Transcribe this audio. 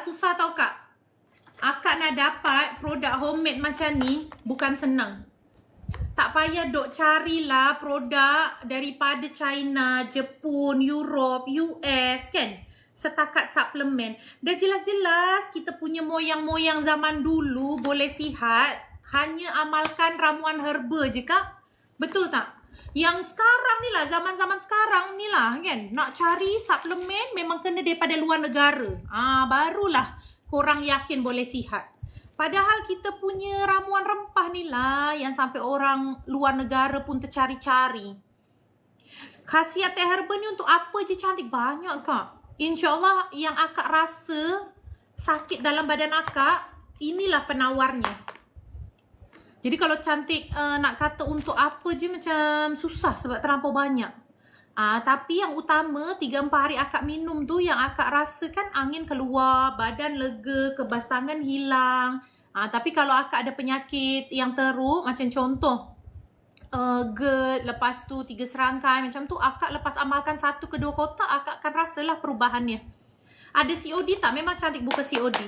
susah tau Kak. Akak nak dapat produk homemade macam ni bukan senang. Tak payah duk carilah produk daripada China, Jepun, Europe, US kan. Setakat suplemen. Dah jelas-jelas kita punya moyang-moyang zaman dulu boleh sihat. Hanya amalkan ramuan herba je Kak. Betul tak? Yang sekarang ni lah, zaman-zaman sekarang ni lah kan. Nak cari suplemen memang kena daripada luar negara. Barulah korang yakin boleh sihat. Padahal kita punya ramuan rempah ni lah yang sampai orang luar negara pun tercari-cari. Khasiat teh herba ni untuk apa je cantik? Banyak Kak. InsyaAllah yang akak rasa sakit dalam badan akak, inilah penawarnya. Jadi kalau cantik nak kata untuk apa je macam susah sebab terlampau banyak. Tapi yang utama 3-4 hari akak minum tu yang akak rasakan angin keluar, badan lega, kebas tangan hilang. Tapi kalau akak ada penyakit yang teruk macam contoh GERD, lepas tu 3 serangkai macam tu, akak lepas amalkan 1 ke 2 kotak akak akan rasalah perubahannya. Ada COD tak? Memang cantik buka COD.